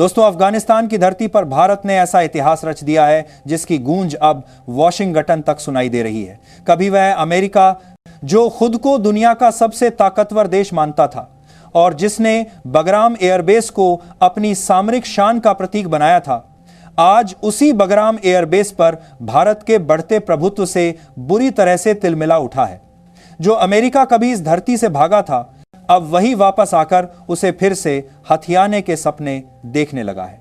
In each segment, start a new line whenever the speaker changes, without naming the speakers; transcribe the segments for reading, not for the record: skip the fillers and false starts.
दोस्तों, अफगानिस्तान की धरती पर भारत ने ऐसा इतिहास रच दिया है जिसकी गूंज अब वॉशिंगटन तक सुनाई दे रही है। कभी वह अमेरिका, जो खुद को दुनिया का सबसे ताकतवर देश मानता था और जिसने बगराम एयरबेस को अपनी सामरिक शान का प्रतीक बनाया था, आज उसी बगराम एयरबेस पर भारत के बढ़ते प्रभुत्व से बुरी तरह से तिलमिला उठा है। जो अमेरिका कभी इस धरती से भागा था, अब वही वापस आकर उसे फिर से हथियाने के सपने देखने लगा है।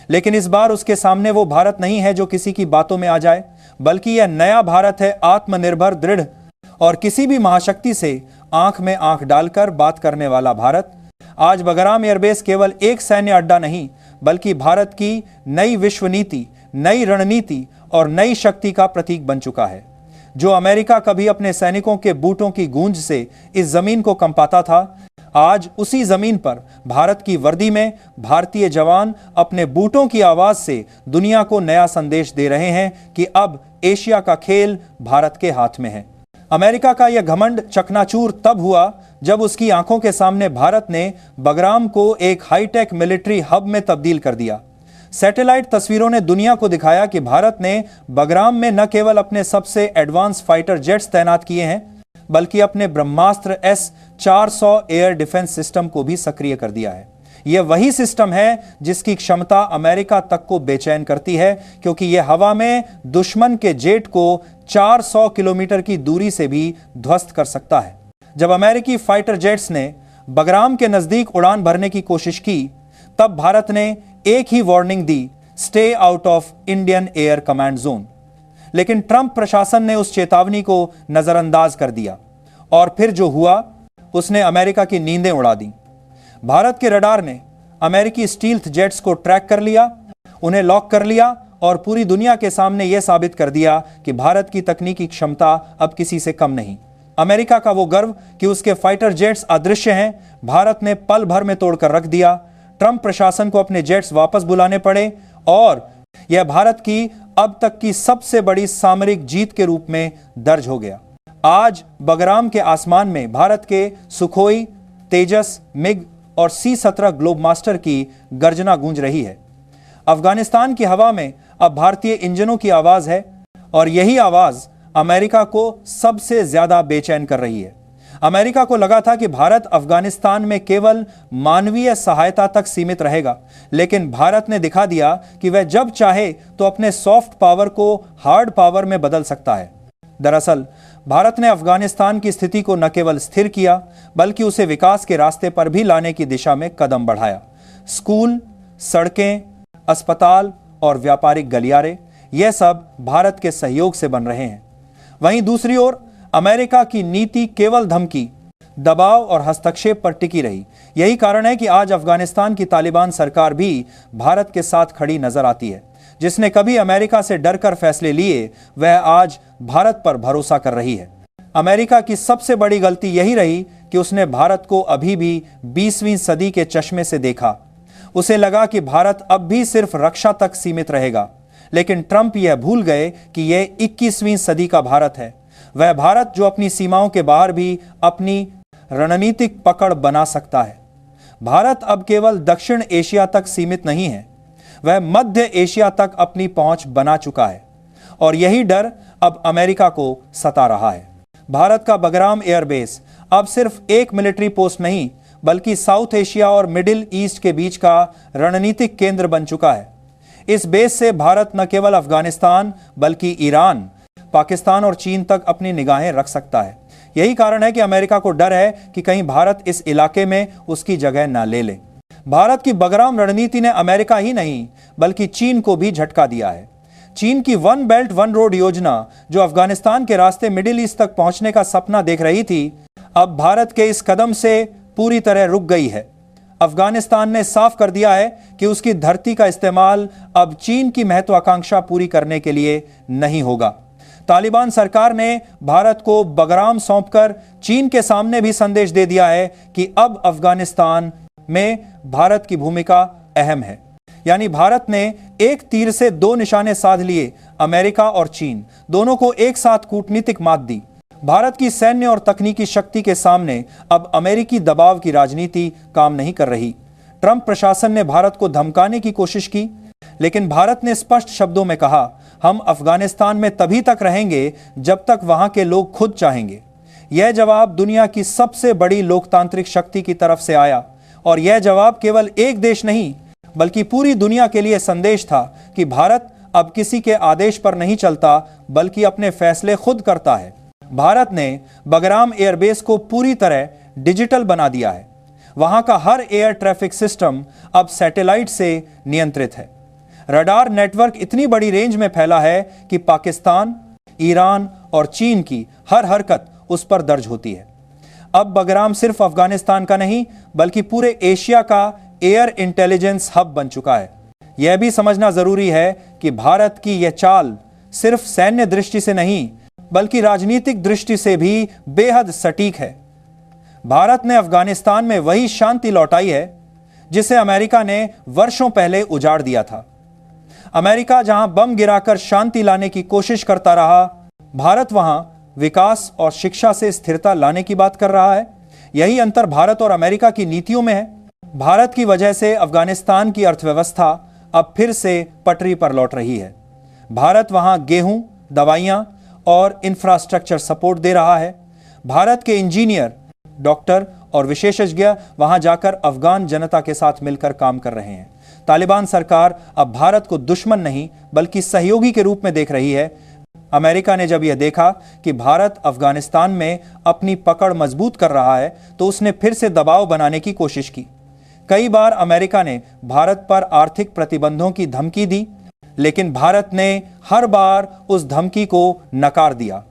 लेकिन इस बार उसके सामने वो भारत नहीं है जो किसी की बातों में आ जाए, बल्कि यह नया भारत है, आत्मनिर्भर, दृढ़ और किसी भी महाशक्ति से आंख में आंख डालकर बात करने वाला भारत। आज बगराम एयरबेस केवल एक सैन्य अड्डा नहीं, बल्कि भारत की नई विश्व नीति, नई रणनीति और नई शक्ति का प्रतीक बन चुका है। जो अमेरिका कभी अपने सैनिकों के बूटों की गूंज से इस जमीन को कंपाता था, आज उसी जमीन पर भारत की वर्दी में भारतीय जवान अपने बूटों की आवाज से दुनिया को नया संदेश दे रहे हैं कि अब एशिया का खेल भारत के हाथ में है। अमेरिका का यह घमंड चकनाचूर तब हुआ जब उसकी आंखों के सामने भारत ने बगराम को एक हाईटेक मिलिट्री हब में तब्दील कर दिया। सैटेलाइट तस्वीरों ने दुनिया को दिखाया कि भारत ने बगराम में न केवल अपने सबसे एडवांस फाइटर जेट्स तैनात किए हैं, बल्कि अपने ब्रह्मास्त्र S-400 एयर डिफेंस सिस्टम को भी सक्रिय कर दिया है। यह वही सिस्टम है जिसकी क्षमता अमेरिका तक को बेचैन करती है, क्योंकि यह हवा में दुश्मन के जेट को 400 किलोमीटर की दूरी से भी ध्वस्त कर सकता है। जब अमेरिकी फाइटर जेट्स ने बगराम के नजदीक उड़ान भरने की कोशिश की, तब भारत ने एक ही वार्निंग दी, stay out of Indian air command zone. लेकिन ट्रंप प्रशासन ने उस चेतावनी को नजरअंदाज कर दिया और फिर जो हुआ, उसने अमेरिका की नींदें उड़ा दी। भारत के रडार ने अमेरिकी स्टील्थ जेट्स को ट्रैक कर लिया, उन्हें लॉक कर लिया और पूरी दुनिया के सामने यह साबित कर दिया कि भारत की तकनीकी क्षमता अब किसी से कम नहीं। अमेरिका का वो गर्व कि उसके फाइटर जेट्स अदृश्य हैं, भारत ने पल भर में तोड़कर रख दिया। ट्रंप प्रशासन को अपने जेट्स वापस बुलाने पड़े और यह भारत की अब तक की सबसे बड़ी सामरिक जीत के रूप में दर्ज हो गया। आज बगराम के आसमान में भारत के सुखोई, तेजस, मिग और C-17 ग्लोबमास्टर की गर्जना गूंज रही है। अफगानिस्तान की हवा में अब भारतीय इंजनों की आवाज है और यही आवाज अमेरिका को सबसे ज्यादा बेचैन कर रही है। अमेरिका को लगा था कि भारत अफगानिस्तान में केवल मानवीय सहायता तक सीमित रहेगा, लेकिन भारत ने दिखा दिया कि वह जब चाहे तो अपने सॉफ्ट पावर को हार्ड पावर में बदल सकता है। दरअसल भारत ने अफगानिस्तान की स्थिति को न केवल स्थिर किया, बल्कि उसे विकास के रास्ते पर भी लाने की दिशा में कदम बढ़ाया। स्कूल, सड़कें, अस्पताल और व्यापारिक गलियारे, यह सब भारत के सहयोग से बन रहे हैं। वहीं दूसरी ओर अमेरिका की नीति केवल धमकी, दबाव और हस्तक्षेप पर टिकी रही। यही कारण है कि आज अफगानिस्तान की तालिबान सरकार भी भारत के साथ खड़ी नजर आती है। जिसने कभी अमेरिका से डरकर फैसले लिए, वह आज भारत पर भरोसा कर रही है। अमेरिका की सबसे बड़ी गलती यही रही कि उसने भारत को अभी भी 20वीं सदी के चश्मे से देखा। उसे लगा कि भारत अब भी सिर्फ रक्षा तक सीमित रहेगा, लेकिन ट्रंप यह भूल गए कि यह 21वीं सदी का भारत है। वह भारत जो अपनी सीमाओं के बाहर भी अपनी रणनीतिक पकड़ बना सकता है। भारत अब केवल दक्षिण एशिया तक सीमित नहीं है, वह मध्य एशिया तक अपनी पहुंच बना चुका है और यही डर अब अमेरिका को सता रहा है। भारत का बगराम एयरबेस अब सिर्फ एक मिलिट्री पोस्ट नहीं, बल्कि साउथ एशिया और मिडिल ईस्ट के बीच का रणनीतिक केंद्र बन चुका है। इस बेस से भारत न केवल अफगानिस्तान, बल्कि ईरान, पाकिस्तान और चीन तक अपनी निगाहें रख सकता है। यही कारण है कि अमेरिका को डर है कि कहीं भारत इस इलाके में उसकी जगह न ले ले। भारत की बगराम रणनीति ने अमेरिका ही नहीं, बल्कि चीन को भी झटका दिया है। चीन की वन बेल्ट वन रोड योजना, जो अफगानिस्तान के रास्ते मिडिल ईस्ट तक पहुंचने का सपना देख रही थी, अब भारत के इस कदम से पूरी तरह रुक गई है। अफगानिस्तान ने साफ कर दिया है कि उसकी धरती का इस्तेमाल अब चीन की महत्वाकांक्षा पूरी करने के लिए नहीं होगा। तालिबान सरकार ने भारत को बगराम सौंपकर चीन के सामने भी संदेश दे दिया है कि अब अफगानिस्तान में भारत की भूमिका अहम है। यानी भारत ने एक तीर से दो निशाने साध लिए, अमेरिका और चीन दोनों को एक साथ कूटनीतिक मात दी। भारत की सैन्य और तकनीकी शक्ति के सामने अब अमेरिकी दबाव की राजनीति काम नहीं कर रही। ट्रंप प्रशासन ने भारत को धमकाने की कोशिश की, लेकिन भारत ने स्पष्ट शब्दों में कहा, हम अफगानिस्तान में तभी तक रहेंगे जब तक वहां के लोग खुद चाहेंगे। यह जवाब दुनिया की सबसे बड़ी लोकतांत्रिक शक्ति की तरफ से आया, और यह जवाब केवल एक देश नहीं बल्कि पूरी दुनिया के लिए संदेश था कि भारत अब किसी के आदेश पर नहीं चलता बल्कि अपने फैसले खुद करता है। भारत ने बगराम एयरबेस को पूरी तरह डिजिटल बना दिया है। वहां का हर एयर ट्रैफिक सिस्टम अब सैटेलाइट से नियंत्रित है। रडार नेटवर्क इतनी बड़ी रेंज में फैला है कि पाकिस्तान, ईरान और चीन की हर हरकत उस पर दर्ज होती है। अब बगराम सिर्फ अफगानिस्तान का नहीं बल्कि पूरे एशिया का एयर इंटेलिजेंस हब बन चुका है। यह भी समझना जरूरी है कि भारत की यह चाल सिर्फ सैन्य दृष्टि से नहीं बल्कि राजनीतिक दृष्टि से भी बेहद सटीक है। भारत ने अफगानिस्तान में वही शांति लौटाई है जिसे अमेरिका ने वर्षों पहले उजाड़ दिया था। अमेरिका जहां बम गिराकर शांति लाने की कोशिश करता रहा, भारत वहां विकास और शिक्षा से स्थिरता लाने की बात कर रहा है। यही अंतर भारत और अमेरिका की नीतियों में है। भारत की वजह से अफगानिस्तान की अर्थव्यवस्था अब फिर से पटरी पर लौट रही है। भारत वहां गेहूं, दवाइयां और इंफ्रास्ट्रक्चर सपोर्ट दे रहा है। भारत के इंजीनियर, डॉक्टर और विशेषज्ञ वहां जाकर अफगान जनता के साथ मिलकर काम कर रहे हैं। तालिबान सरकार अब भारत को दुश्मन नहीं बल्कि सहयोगी के रूप में देख रही है। अमेरिका ने जब यह देखा कि भारत अफगानिस्तान में अपनी पकड़ मजबूत कर रहा है तो उसने फिर से दबाव बनाने की कोशिश की। कई बार अमेरिका ने भारत पर आर्थिक प्रतिबंधों की धमकी दी, लेकिन भारत ने हर बार उस धमकी को नकार दिया।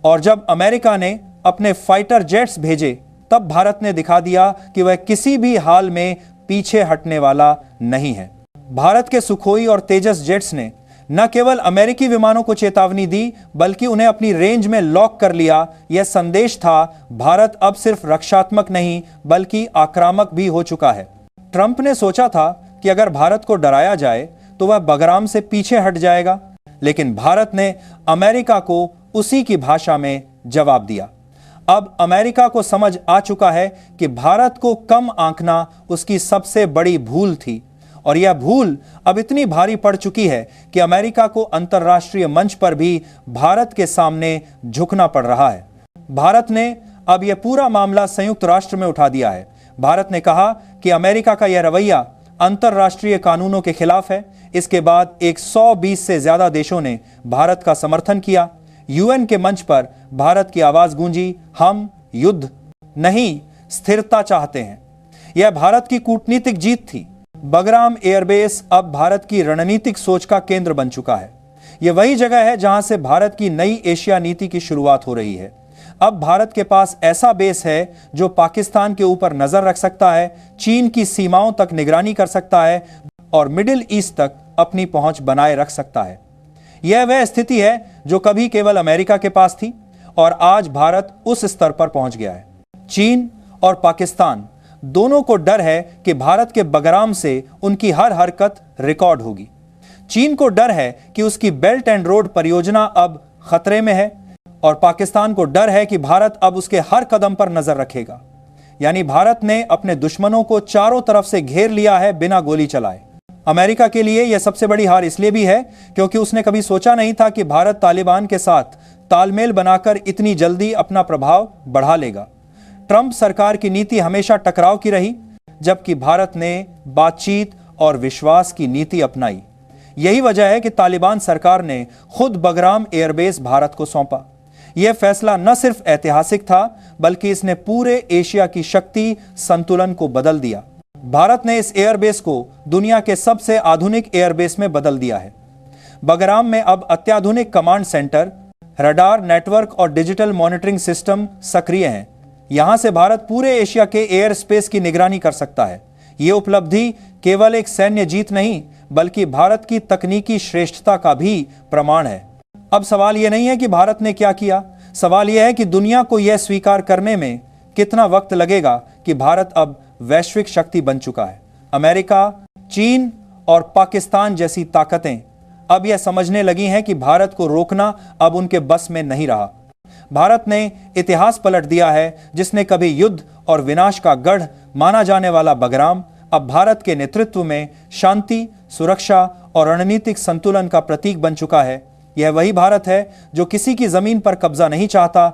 और जब अमेरिका ने अपने फाइटर जेट्स भेजे तब भारत ने दिखा दिया कि वह किसी भी हाल में पीछे हटने वाला नहीं है। भारत के सुखोई और तेजस जेट्स ने न केवल अमेरिकी विमानों को चेतावनी दी बल्कि उन्हें अपनी रेंज में लॉक कर लिया। यह संदेश था, भारत अब सिर्फ रक्षात्मक नहीं बल्कि आक्रामक भी हो चुका है। ट्रंप ने सोचा था कि अगर भारत को डराया जाए तो वह बगराम से पीछे हट जाएगा, लेकिन भारत ने अमेरिका को उसी की भाषा में जवाब दिया। अब अमेरिका को समझ आ चुका है कि भारत को कम आंकना उसकी सबसे बड़ी भूल थी, और यह भूल अब इतनी भारी पड़ चुकी है कि अमेरिका को अंतर्राष्ट्रीय मंच पर भी भारत के सामने झुकना पड़ रहा है। भारत ने अब यह पूरा मामला संयुक्त राष्ट्र में उठा दिया है। भारत ने कहा कि अमेरिका का यह रवैया अंतर्राष्ट्रीय कानूनों के खिलाफ है। इसके बाद 120 से ज्यादा देशों ने भारत का समर्थन किया। यूएन के मंच पर भारत की आवाज गूंजी, हम युद्ध नहीं स्थिरता चाहते हैं। यह भारत की कूटनीतिक जीत थी। बगराम एयरबेस अब भारत की रणनीतिक सोच का केंद्र बन चुका है। यह वही जगह है जहां से भारत की नई एशिया नीति की शुरुआत हो रही है। अब भारत के पास ऐसा बेस है जो पाकिस्तान के ऊपर नजर रख सकता है, चीन की सीमाओं तक निगरानी कर सकता है और मिडिल ईस्ट तक अपनी पहुंच बनाए रख सकता है। यह वह स्थिति है जो कभी केवल अमेरिका के पास थी और आज भारत उस स्तर पर पहुंच गया है। चीन और पाकिस्तान दोनों को डर है कि भारत के बगराम से उनकी हर हरकत रिकॉर्ड होगी। चीन को डर है कि उसकी बेल्ट एंड रोड परियोजना अब खतरे में है और पाकिस्तान को डर है कि भारत अब उसके हर कदम पर नजर रखेगा। यानी भारत ने अपने दुश्मनों को चारों तरफ से घेर लिया है बिना गोली चलाए। अमेरिका के लिए यह सबसे बड़ी हार इसलिए भी है क्योंकि उसने कभी सोचा नहीं था कि भारत तालिबान के साथ तालमेल बनाकर इतनी जल्दी अपना प्रभाव बढ़ा लेगा। ट्रंप सरकार की नीति हमेशा टकराव की रही, जबकि भारत ने बातचीत और विश्वास की नीति अपनाई। यही वजह है कि तालिबान सरकार ने खुद बगराम एयरबेस भारत को सौंपा। यह फैसला न सिर्फ ऐतिहासिक था बल्कि इसने पूरे एशिया की शक्ति संतुलन को बदल दिया। भारत ने इस एयरबेस को दुनिया के सबसे आधुनिक एयरबेस में बदल दिया है। बगराम में अब अत्याधुनिक कमांड सेंटर, रडार नेटवर्क और डिजिटल मॉनिटरिंग सिस्टम सक्रिय हैं। यहां से भारत पूरे एशिया के एयर स्पेस की निगरानी कर सकता है। यह उपलब्धि केवल एक सैन्य जीत नहीं बल्कि भारत की तकनीकी श्रेष्ठता का भी प्रमाण है। अब सवाल यह नहीं है कि भारत ने क्या किया, सवाल यह है कि दुनिया को यह स्वीकार करने में कितना वक्त लगेगा कि भारत अब वैश्विक शक्ति बन चुका है। अमेरिका, चीन और पाकिस्तान जैसी ताकतें अब यह समझने लगी हैं कि भारत को रोकना अब उनके बस में नहीं रहा। भारत ने इतिहास पलट दिया है, जिसने कभी युद्ध और विनाश का गढ़ माना जाने वाला बगराम अब भारत के नेतृत्व में शांति, सुरक्षा और रणनीतिक संतुलन का प्रतीक बन चुका है। यह वही भारत है जो किसी की जमीन पर कब्जा नहीं चाहता,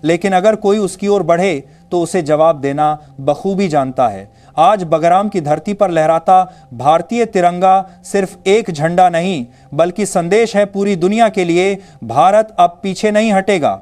लेकिन अगर कोई उसकी ओर बढ़े तो उसे जवाब देना बखूबी जानता है। आज बगराम की धरती पर लहराता भारतीय तिरंगा सिर्फ एक झंडा नहीं, बल्कि संदेश है पूरी दुनिया के लिए, भारत अब पीछे नहीं हटेगा।